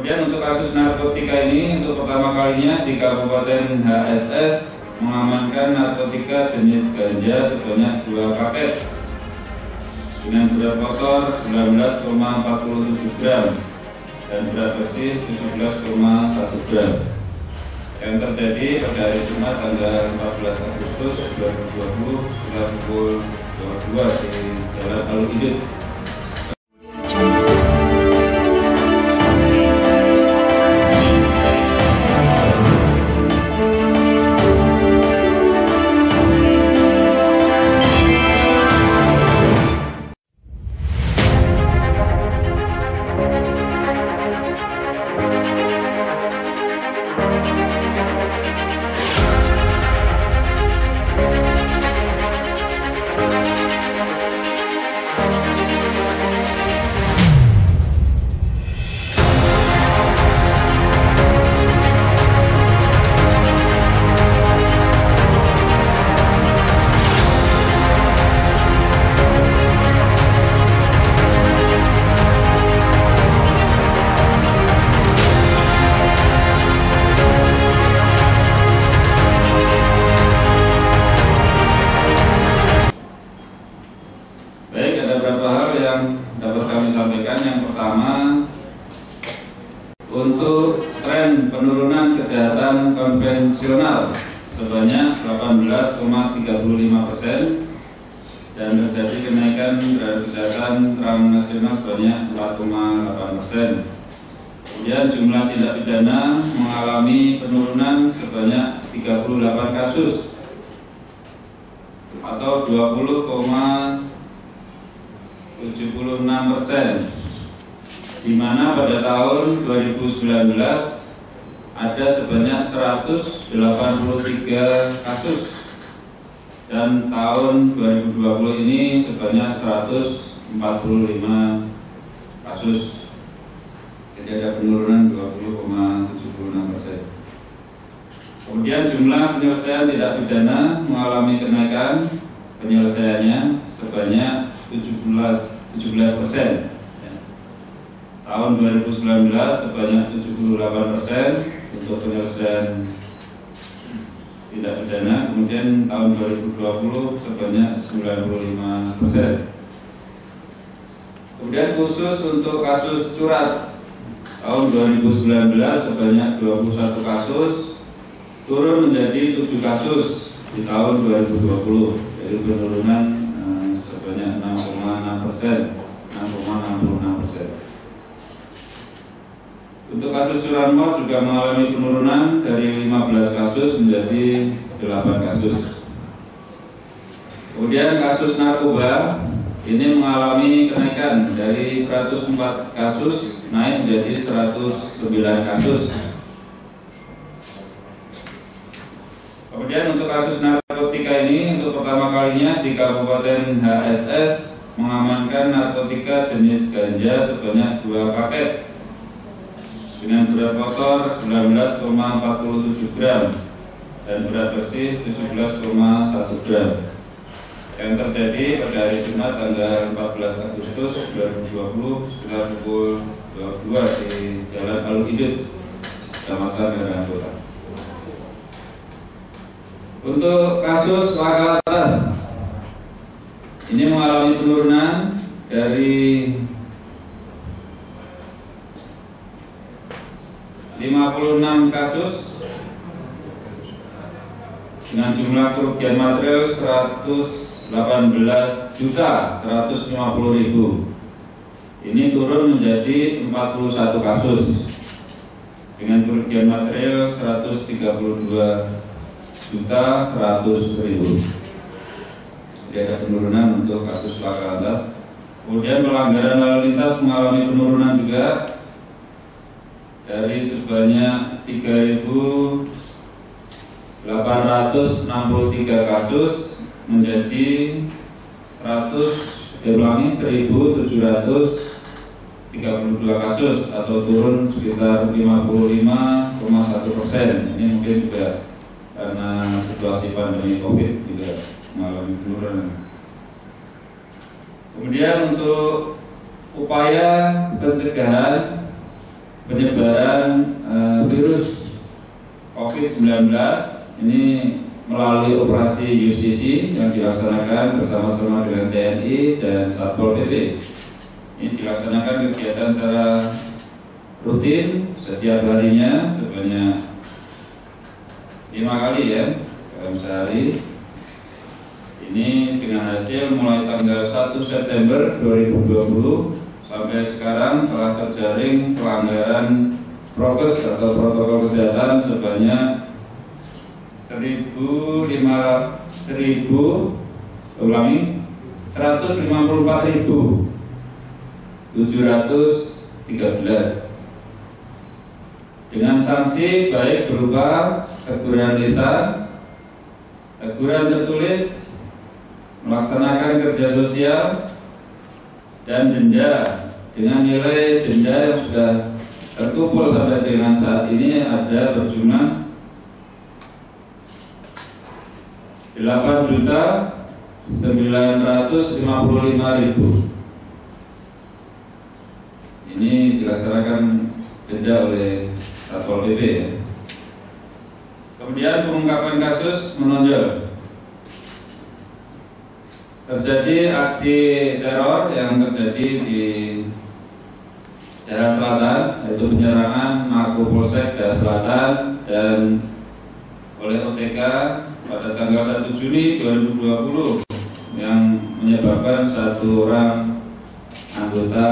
Kemudian untuk kasus narkotika ini untuk pertama kalinya di Kabupaten HSS mengamankan narkotika jenis ganja sebanyak 2 paket dengan berat kotor 19,47 gram dan berat bersih 17,1 gram yang terjadi pada hari Jumat tanggal 14 Agustus 2020 sekitar pukul 22 di Jalan Al-Idut. Dapat kami sampaikan. Yang pertama, untuk tren penurunan kejahatan konvensional sebanyak 18,35% dan terjadi kenaikan terhadap kejahatan transnasional sebanyak 4,8%. Kemudian jumlah tindak pidana mengalami penurunan sebanyak 38 kasus atau 20,76%, di mana pada tahun 2019 ada sebanyak 183 kasus dan tahun 2020 ini sebanyak 145 kasus. Jadi ada penurunan 20,76%. Kemudian jumlah penyelesaian tindak pidana mengalami kenaikan penyelesaiannya sebanyak 17%. Tahun 2019 sebanyak 78% untuk penyelesaian tindak pidana, kemudian tahun 2020 sebanyak 95%. Kemudian khusus untuk kasus curat, tahun 2019 sebanyak 21 kasus, turun menjadi 7 kasus di tahun 2020, jadi penurunan sebanyak 6,6%, 6,66%. Untuk kasus curanmor juga mengalami penurunan dari 15 kasus menjadi 8 kasus. Kemudian kasus narkoba ini mengalami kenaikan dari 104 kasus naik menjadi 109 kasus. Kemudian untuk kasus narkotika ini untuk pertama kalinya di Kabupaten HSS mengamankan narkotika jenis ganja sebanyak 2 paket dengan berat kotor 19,47 gram dan berat bersih 17,1 gram yang terjadi pada hari Jumat tanggal 14 Agustus 2020 sekitar pukul 22 di Jalan Al-Idut, Kecamatan Medan Kota. Untuk kasus laka lantas ini mengalami penurunan dari 56 kasus dengan jumlah kerugian material 118.150.000. Ini turun menjadi 41 kasus dengan kerugian material 132.100.000. Jadi ada penurunan untuk kasus laka lantas. Kemudian pelanggaran lalu lintas mengalami penurunan juga dari sebanyak 3.863 kasus menjadi 1.732 kasus atau turun sekitar 55,1%. Ini mungkin juga karena situasi pandemi COVID juga mengalami penurunan. Kemudian untuk upaya pencegahan penyebaran virus COVID-19 ini melalui operasi justisi yang dilaksanakan bersama-sama dengan TNI dan Satpol PP. Ini dilaksanakan kegiatan secara rutin setiap harinya sebanyak 5 kali ya dalam sehari. Ini dengan hasil mulai tanggal 1 September 2020 sampai sekarang telah terjaring pelanggaran prokes atau protokol kesehatan sebanyak 154.713 dengan sanksi baik berupa teguran lisan, teguran tertulis, melaksanakan kerja sosial, dan denda dengan nilai denda yang sudah terkumpul sampai dengan saat ini ada berjumlah 8.955.000. Ini dilaksanakan denda oleh Satpol PP ya. Kemudian pengungkapan kasus menonjol. Terjadi aksi teror yang terjadi di daerah selatan, yaitu penyerangan Mapolsek daerah selatan dan oleh OTK pada tanggal 1 Juni 2020 yang menyebabkan 1 orang anggota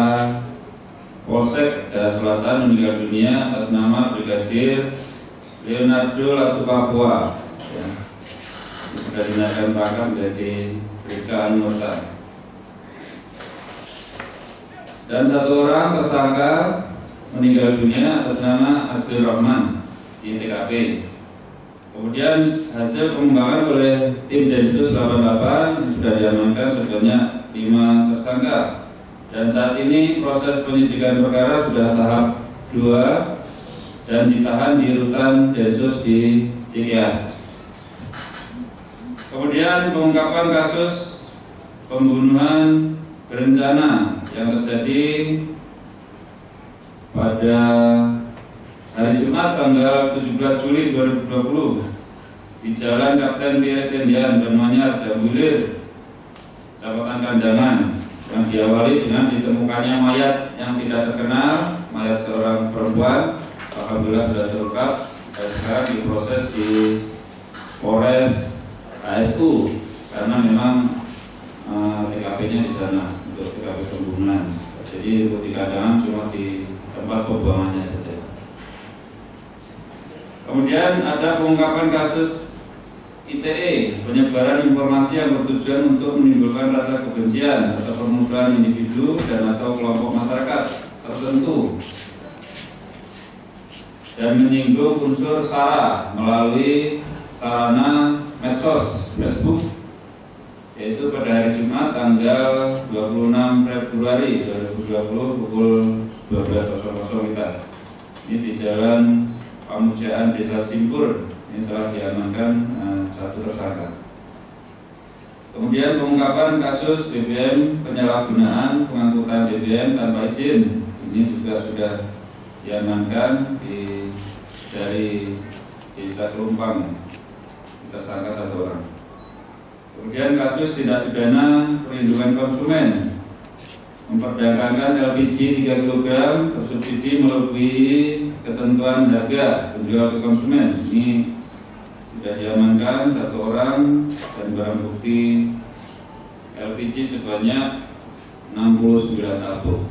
Polsek daerah selatan meninggal dunia atas nama Brigadir Leonardo Latupapua ya. Sudah dinaikkan pangkat menjadi Brigjen Anggota. Dan 1 orang tersangka meninggal dunia atas nama Abdul Rahman di TKP. Kemudian hasil pengembangan oleh tim Densus 88 sudah diamankan sebanyak 5 tersangka. Dan saat ini proses penyidikan perkara sudah tahap 2 dan ditahan di rutan Densus di Cikeas. Kemudian pengungkapan kasus pembunuhan berencana yang terjadi pada hari Jumat tanggal 17 Juli 2020 di Jalan Kapten Piret Tendian, Banyuanyar, Jambulir, Kecamatan Kandangan, yang diawali dengan ditemukannya mayat yang tidak terkenal, mayat seorang perempuan. Alhamdulillah sudah terungkap dan sekarang diproses di Polres ASU karena memang TKP-nya di sana untuk TKP pembunuhan. Jadi untuk di Kandangan cuma di tempat pembuangannya saja. Kemudian ada pengungkapan kasus ITE, penyebaran informasi yang bertujuan untuk menimbulkan rasa kebencian atau permusuhan individu dan atau kelompok masyarakat tertentu dan menyinggung unsur SARA melalui sarana medsos Facebook, yaitu pada hari Jumat tanggal 26 Februari 2020 pukul 12.00 kita. Ini di Jalan Pamujaan Desa Simpur. Ini telah diamankan 1 tersangka. Kemudian pengungkapan kasus BBM penyalahgunaan pengangkutan BBM tanpa izin. Ini juga sudah diamankan dari Desa Kelumpang, tersangka 1 orang. Kemudian kasus tindak pidana perlindungan konsumen, memperdagangkan LPG 3 kg bersubsidi melebihi ketentuan harga penjual ke konsumen. Ini sudah diamankan 1 orang dan barang bukti LPG sebanyak 69 tabung.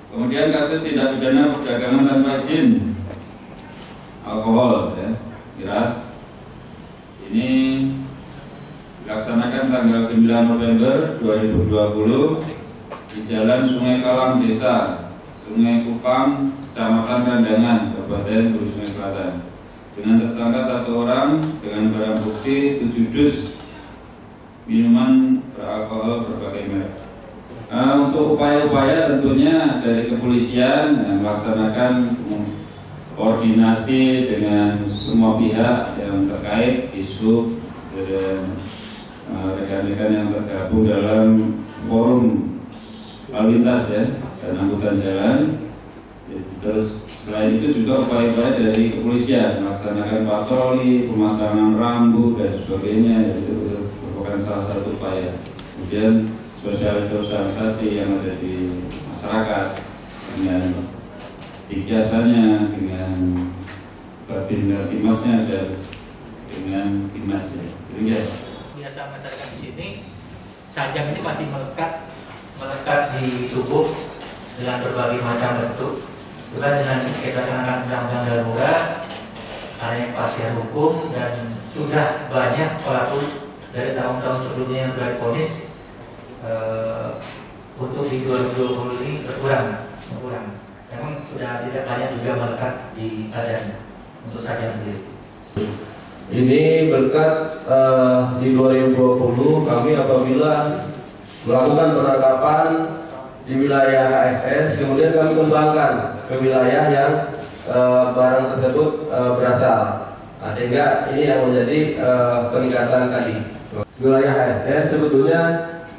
Kemudian kasus tindak pidana perdagangan tanpa izin alkohol ya, miras. Ini dilaksanakan tanggal 9 November 2020 di Jalan Sungai Kalang Desa Sungai Kupang, Kecamatan Kandangan, Kabupaten Hulu Sungai Selatan, dengan tersangka 1 orang dengan barang bukti 7 dus minuman beralkohol berbagai merek. Untuk upaya-upaya tentunya dari kepolisian melaksanakan koordinasi dengan semua pihak yang terkait, Dishub dan rekan-rekan yang tergabung dalam forum lalu lintas ya dan angkutan jalan. Terus selain itu juga upaya-upaya dari kepolisian melaksanakan patroli, pemasangan rambu dan sebagainya, itu merupakan salah satu upaya. Kemudian sosialisasi yang ada di masyarakat dengan biasanya dengan babinsa timasnya dan dengan timasnya. Biasa masyarakat di sini sajam ini masih melekat di tubuh dengan berbagai macam bentuk. Juga dengan kita kenakan undang-undang darurat, adanya kepastian hukum, dan sudah banyak pelaku dari tahun-tahun sebelumnya yang sudah divonis untuk di 2020 ini berkurang. Memang sudah tidak banyak juga melekat di badan untuk sajam sendiri. Ini berkat di 2020 kami apabila melakukan penangkapan di wilayah HSS, kemudian kami kembangkan ke wilayah yang barang tersebut berasal. Nah, sehingga ini yang menjadi peningkatan tadi. Wilayah HSS sebetulnya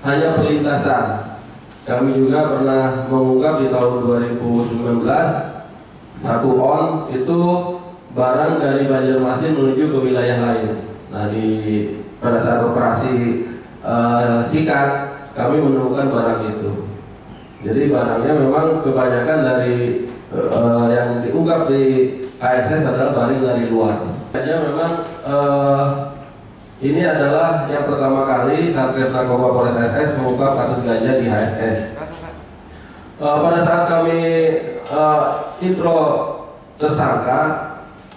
hanya perlintasan. Kami juga pernah mengungkap di tahun 2019 1 on itu barang dari Banjarmasin menuju ke wilayah lain. Nah, pada saat operasi sikat kami menemukan barang itu. Jadi barangnya memang kebanyakan dari yang diungkap di HSS adalah barang dari luar. Hanya memang ini adalah yang pertama kali Satres Narkoba Polres HSS mengungkap kasus ganja di HSS. Pada saat kami intro tersangka,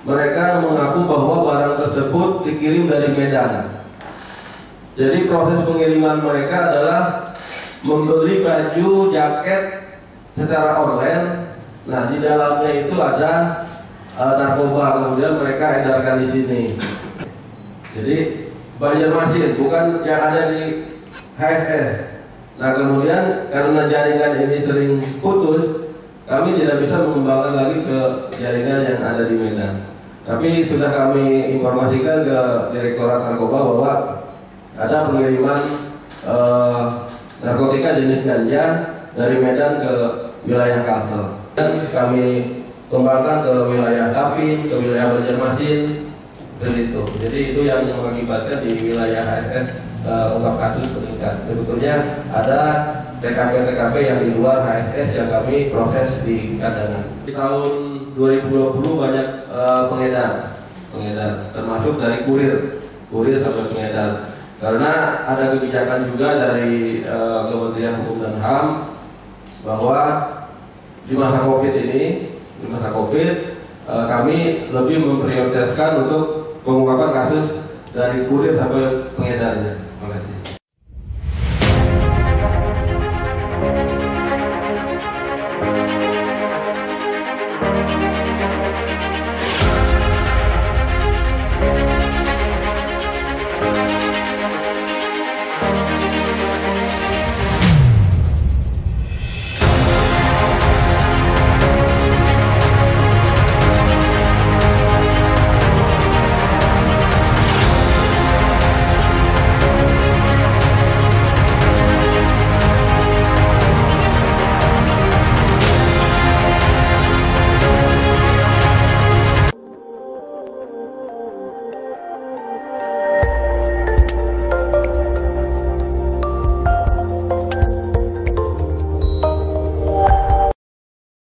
mereka mengaku bahwa barang tersebut dikirim dari Medan. Jadi proses pengiriman mereka adalah membeli baju, jaket secara online. Nah, di dalamnya itu ada narkoba, kemudian mereka edarkan di sini. Jadi Banjarmasin, bukan yang ada di HSS. Nah, kemudian karena jaringan ini sering putus, kami tidak bisa mengembangkan lagi ke jaringan yang ada di Medan. Tapi sudah kami informasikan ke Direktorat Narkoba bahwa ada pengiriman narkotika jenis ganja dari Medan ke wilayah Kalsel. Dan kami kembangkan ke wilayah Tapin, ke wilayah Banjarmasin, begitu. Jadi itu yang mengakibatkan di wilayah HSS ungkap kasus meningkat. Sebetulnya ada TKP-TKP yang di luar HSS yang kami proses di Kadangan. Di tahun 2020 banyak pengedar, termasuk dari kurir sampai pengedar. Karena ada kebijakan juga dari Kementerian Hukum dan HAM bahwa di masa COVID kami lebih memprioritaskan untuk pengungkapan kasus dari kurir sampai pengedarnya.